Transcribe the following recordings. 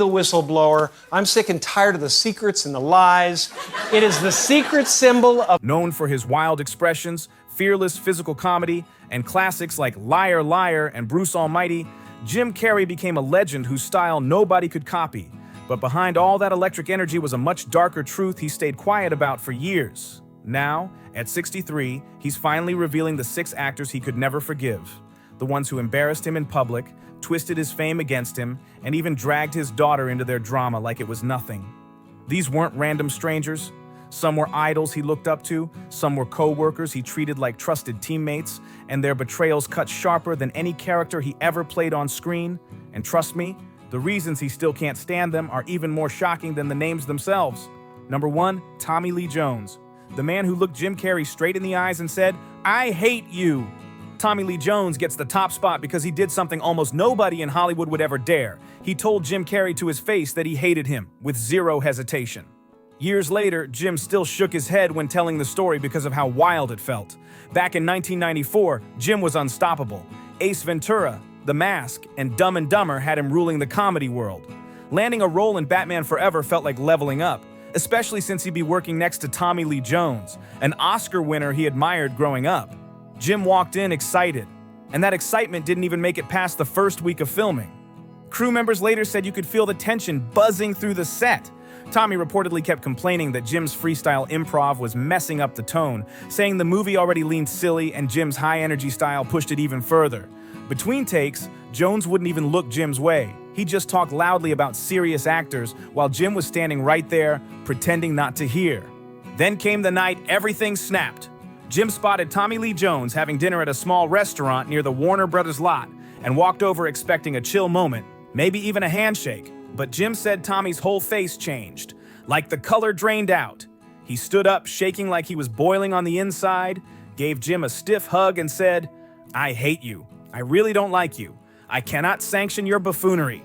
the whistleblower. I'm sick and tired of the secrets and the lies. It is the secret symbol of... Known for his wild expressions, fearless physical comedy, and classics like Liar, Liar and Bruce Almighty, Jim Carrey became a legend whose style nobody could copy. But behind all that electric energy was a much darker truth he stayed quiet about for years. Now, at 63, he's finally revealing the 6 actors he could never forgive. The ones who embarrassed him in public, twisted his fame against him, and even dragged his daughter into their drama like it was nothing. These weren't random strangers. Some were idols he looked up to, some were co-workers he treated like trusted teammates, and their betrayals cut sharper than any character he ever played on screen. And trust me, the reasons he still can't stand them are even more shocking than the names themselves. Number 1, Tommy Lee Jones, the man who looked Jim Carrey straight in the eyes and said, "I hate you." Tommy Lee Jones gets the top spot because he did something almost nobody in Hollywood would ever dare. He told Jim Carrey to his face that he hated him, with zero hesitation. Years later, Jim still shook his head when telling the story because of how wild it felt. Back in 1994, Jim was unstoppable. Ace Ventura, The Mask, and Dumb and Dumber had him ruling the comedy world. Landing a role in Batman Forever felt like leveling up, especially since he'd be working next to Tommy Lee Jones, an Oscar winner he admired growing up. Jim walked in excited, and that excitement didn't even make it past the first week of filming. Crew members later said you could feel the tension buzzing through the set. Tommy reportedly kept complaining that Jim's freestyle improv was messing up the tone, saying the movie already leaned silly and Jim's high-energy style pushed it even further. Between takes, Jones wouldn't even look Jim's way. He just talked loudly about serious actors while Jim was standing right there, pretending not to hear. Then came the night everything snapped. Jim spotted Tommy Lee Jones having dinner at a small restaurant near the Warner Brothers lot and walked over expecting a chill moment, maybe even a handshake. But Jim said Tommy's whole face changed, like the color drained out. He stood up, shaking like he was boiling on the inside, gave Jim a stiff hug and said, "I hate you. I really don't like you. I cannot sanction your buffoonery."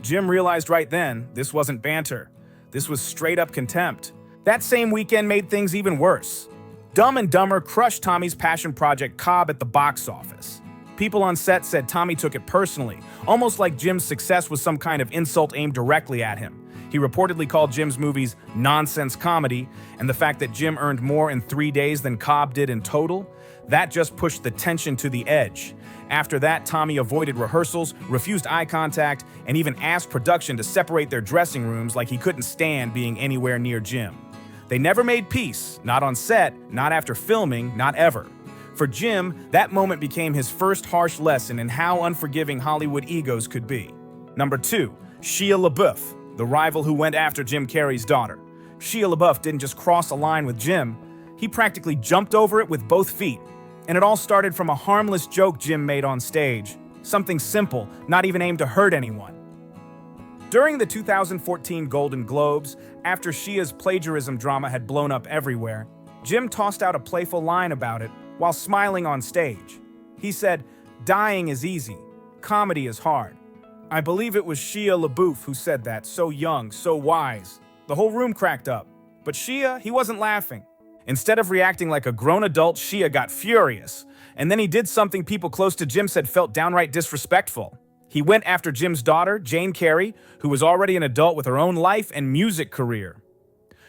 Jim realized right then this wasn't banter. This was straight-up contempt. That same weekend made things even worse. Dumb and Dumber crushed Tommy's passion project Cobb at the box office. People on set said Tommy took it personally, almost like Jim's success was some kind of insult aimed directly at him. He reportedly called Jim's movies nonsense comedy, and the fact that Jim earned more in 3 days than Cobb did in total, that just pushed the tension to the edge. After that, Tommy avoided rehearsals, refused eye contact, and even asked production to separate their dressing rooms like he couldn't stand being anywhere near Jim. They never made peace, not on set, not after filming, not ever. For Jim, that moment became his first harsh lesson in how unforgiving Hollywood egos could be. Number 2, Shia LaBeouf, the rival who went after Jim Carrey's daughter. Shia LaBeouf didn't just cross a line with Jim, he practically jumped over it with both feet. And it all started from a harmless joke Jim made on stage. Something simple, not even aimed to hurt anyone. During the 2014 Golden Globes, after Shia's plagiarism drama had blown up everywhere, Jim tossed out a playful line about it while smiling on stage. He said, "Dying is easy. Comedy is hard." I believe it was Shia LaBeouf who said that, so young, so wise. The whole room cracked up. But Shia, he wasn't laughing. Instead of reacting like a grown adult, Shia got furious. And then he did something people close to Jim said felt downright disrespectful. He went after Jim's daughter, Jane Carrey, who was already an adult with her own life and music career.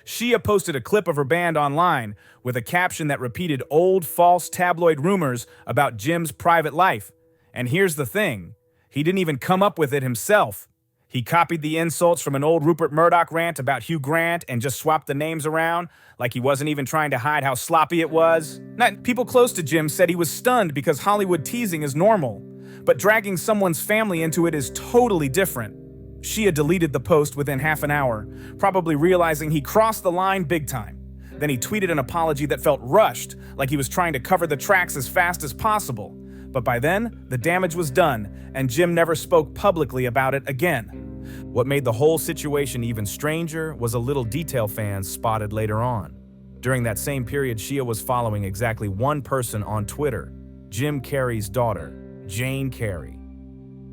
Shia posted a clip of her band online with a caption that repeated old, false tabloid rumors about Jim's private life. And here's the thing, he didn't even come up with it himself. He copied the insults from an old Rupert Murdoch rant about Hugh Grant and just swapped the names around, like he wasn't even trying to hide how sloppy it was. People close to Jim said he was stunned because Hollywood teasing is normal, but dragging someone's family into it is totally different. Shia deleted the post within half an hour, probably realizing he crossed the line big time. Then he tweeted an apology that felt rushed, like he was trying to cover the tracks as fast as possible. But by then, the damage was done, and Jim never spoke publicly about it again. What made the whole situation even stranger was a little detail fans spotted later on. During that same period, Shia was following exactly one person on Twitter, Jim Carrey's daughter, Jane Carrey.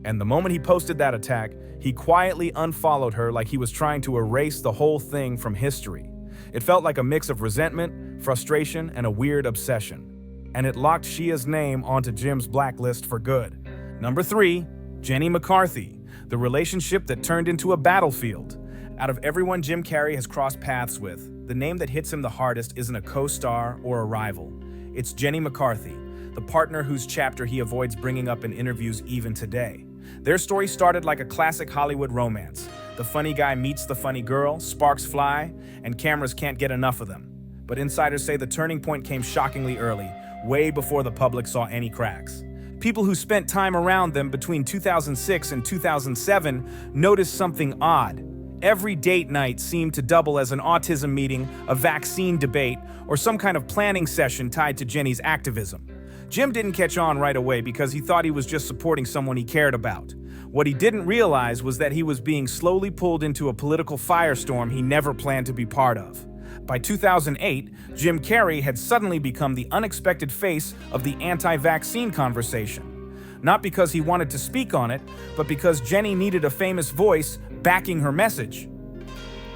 And the moment he posted that attack, he quietly unfollowed her like he was trying to erase the whole thing from history. It felt like a mix of resentment, frustration, and a weird obsession. And it locked Shia's name onto Jim's blacklist for good. Number 3, Jenny McCarthy, the relationship that turned into a battlefield. Out of everyone Jim Carrey has crossed paths with, the name that hits him the hardest isn't a co-star or a rival. It's Jenny McCarthy, the partner whose chapter he avoids bringing up in interviews even today. Their story started like a classic Hollywood romance. The funny guy meets the funny girl, sparks fly, and cameras can't get enough of them. But insiders say the turning point came shockingly early, way before the public saw any cracks. People who spent time around them between 2006 and 2007 noticed something odd. Every date night seemed to double as an autism meeting, a vaccine debate, or some kind of planning session tied to Jenny's activism. Jim didn't catch on right away because he thought he was just supporting someone he cared about. What he didn't realize was that he was being slowly pulled into a political firestorm he never planned to be part of. By 2008, Jim Carrey had suddenly become the unexpected face of the anti-vaccine conversation. Not because he wanted to speak on it, but because Jenny needed a famous voice backing her message.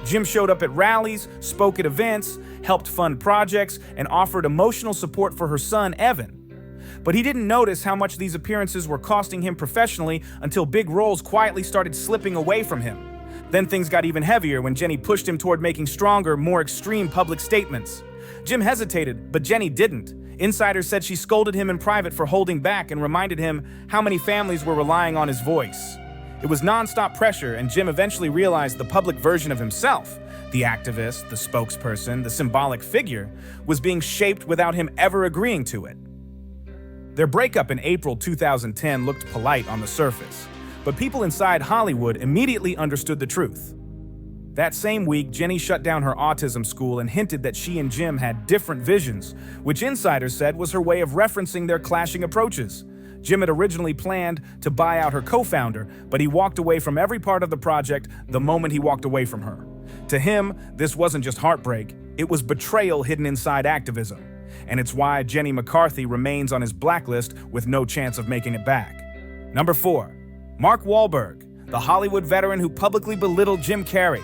Jim showed up at rallies, spoke at events, helped fund projects, and offered emotional support for her son, Evan. But he didn't notice how much these appearances were costing him professionally until big roles quietly started slipping away from him. Then things got even heavier when Jenny pushed him toward making stronger, more extreme public statements. Jim hesitated, but Jenny didn't. Insiders said she scolded him in private for holding back and reminded him how many families were relying on his voice. It was nonstop pressure, and Jim eventually realized the public version of himself, the activist, the spokesperson, the symbolic figure, was being shaped without him ever agreeing to it. Their breakup in April 2010 looked polite on the surface, but people inside Hollywood immediately understood the truth. That same week, Jenny shut down her autism school and hinted that she and Jim had different visions, which insiders said was her way of referencing their clashing approaches. Jim had originally planned to buy out her co-founder, but he walked away from every part of the project the moment he walked away from her. To him, this wasn't just heartbreak, it was betrayal hidden inside activism. And it's why Jenny McCarthy remains on his blacklist with no chance of making it back. Number 4. Mark Wahlberg, the Hollywood veteran who publicly belittled Jim Carrey.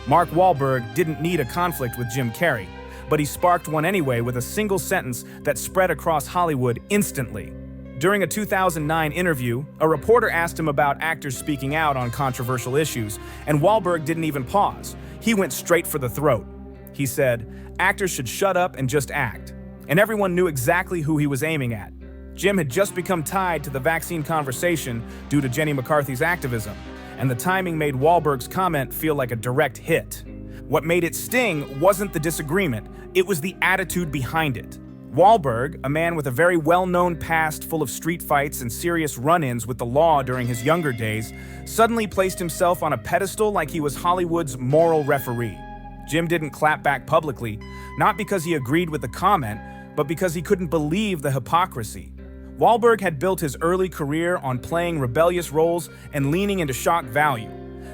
Mark Wahlberg didn't need a conflict with Jim Carrey, but he sparked one anyway with a single sentence that spread across Hollywood instantly. During a 2009 interview, a reporter asked him about actors speaking out on controversial issues, and Wahlberg didn't even pause. He went straight for the throat. He said, "Actors should shut up and just act." And everyone knew exactly who he was aiming at. Jim had just become tied to the vaccine conversation due to Jenny McCarthy's activism, and the timing made Wahlberg's comment feel like a direct hit. What made it sting wasn't the disagreement, it was the attitude behind it. Wahlberg, a man with a very well-known past full of street fights and serious run-ins with the law during his younger days, suddenly placed himself on a pedestal like he was Hollywood's moral referee. Jim didn't clap back publicly, not because he agreed with the comment, but because he couldn't believe the hypocrisy. Wahlberg had built his early career on playing rebellious roles and leaning into shock value,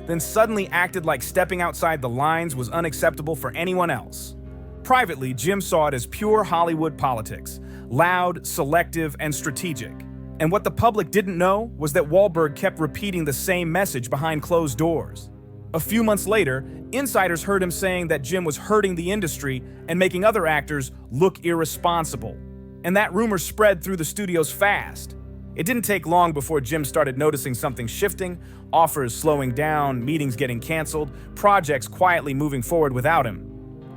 then suddenly acted like stepping outside the lines was unacceptable for anyone else. Privately, Jim saw it as pure Hollywood politics, loud, selective, and strategic. And what the public didn't know was that Wahlberg kept repeating the same message behind closed doors. A few months later, insiders heard him saying that Jim was hurting the industry and making other actors look irresponsible. And that rumor spread through the studios fast. It didn't take long before Jim started noticing something shifting, offers slowing down, meetings getting canceled, projects quietly moving forward without him.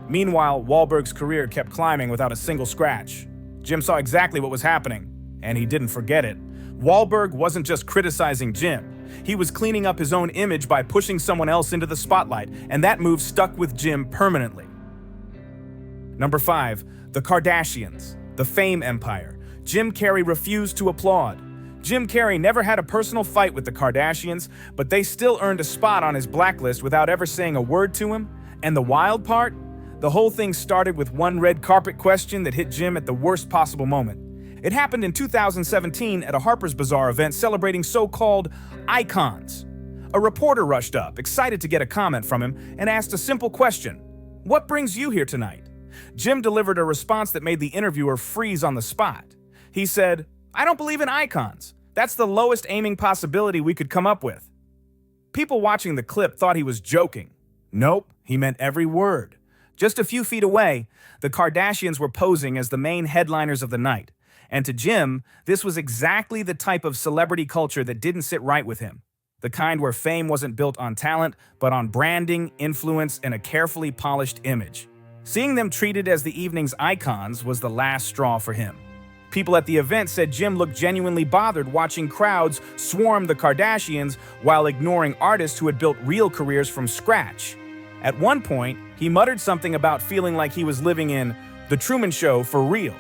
Meanwhile, Wahlberg's career kept climbing without a single scratch. Jim saw exactly what was happening, and he didn't forget it. Wahlberg wasn't just criticizing Jim. He was cleaning up his own image by pushing someone else into the spotlight, and that move stuck with Jim permanently. Number 5. The Kardashians, the fame empire. Jim Carrey refused to applaud. Jim Carrey never had a personal fight with the Kardashians, but they still earned a spot on his blacklist without ever saying a word to him. And the wild part? The whole thing started with one red carpet question that hit Jim at the worst possible moment. It happened in 2017 at a Harper's Bazaar event celebrating so-called icons. A reporter rushed up, excited to get a comment from him, and asked a simple question: "What brings you here tonight?" Jim delivered a response that made the interviewer freeze on the spot. He said, "I don't believe in icons. That's the lowest aiming possibility we could come up with." People watching the clip thought he was joking. Nope, he meant every word. Just a few feet away, the Kardashians were posing as the main headliners of the night. And to Jim, this was exactly the type of celebrity culture that didn't sit right with him. The kind where fame wasn't built on talent, but on branding, influence, and a carefully polished image. Seeing them treated as the evening's icons was the last straw for him. People at the event said Jim looked genuinely bothered watching crowds swarm the Kardashians while ignoring artists who had built real careers from scratch. At one point, he muttered something about feeling like he was living in The Truman Show for real,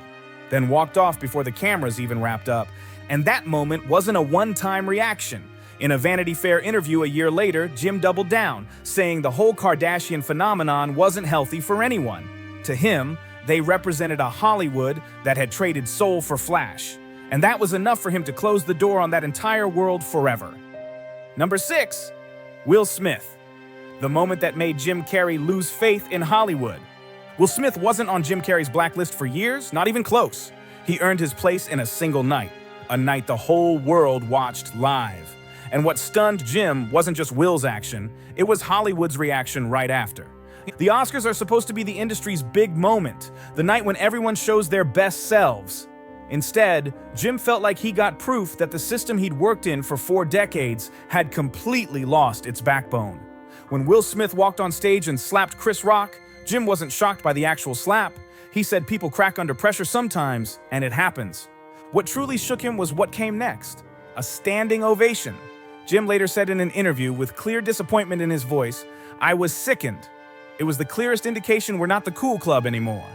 then walked off before the cameras even wrapped up. And that moment wasn't a one-time reaction. In a Vanity Fair interview a year later, Jim doubled down, saying the whole Kardashian phenomenon wasn't healthy for anyone. To him, they represented a Hollywood that had traded soul for flash. And that was enough for him to close the door on that entire world forever. Number 6. Will Smith. The moment that made Jim Carrey lose faith in Hollywood. Will Smith wasn't on Jim Carrey's blacklist for years, not even close. He earned his place in a single night, a night the whole world watched live. And what stunned Jim wasn't just Will's action, it was Hollywood's reaction right after. The Oscars are supposed to be the industry's big moment, the night when everyone shows their best selves. Instead, Jim felt like he got proof that the system he'd worked in for 4 decades had completely lost its backbone. When Will Smith walked on stage and slapped Chris Rock, Jim wasn't shocked by the actual slap. He said people crack under pressure sometimes, and it happens. What truly shook him was what came next, a standing ovation. Jim later said in an interview with clear disappointment in his voice, "I was sickened. It was the clearest indication we're not the cool club anymore."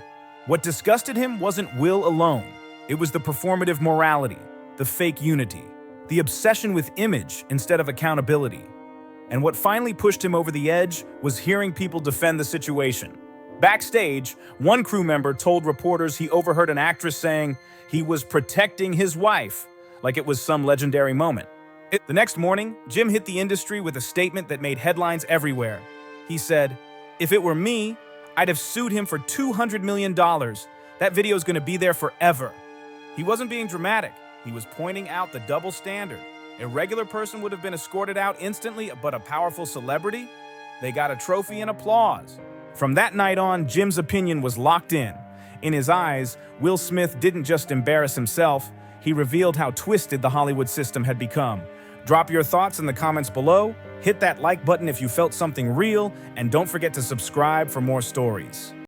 What disgusted him wasn't Will alone. It was the performative morality, the fake unity, the obsession with image instead of accountability. And what finally pushed him over the edge was hearing people defend the situation. Backstage, one crew member told reporters he overheard an actress saying he was protecting his wife, like it was some legendary moment. The next morning, Jim hit the industry with a statement that made headlines everywhere. He said, "If it were me, I'd have sued him for $200 million. That video's gonna be there forever." He wasn't being dramatic. He was pointing out the double standard. A regular person would have been escorted out instantly, but a powerful celebrity? They got a trophy and applause. From that night on, Jim's opinion was locked in. In his eyes, Will Smith didn't just embarrass himself, he revealed how twisted the Hollywood system had become. Drop your thoughts in the comments below, hit that like button if you felt something real, and don't forget to subscribe for more stories.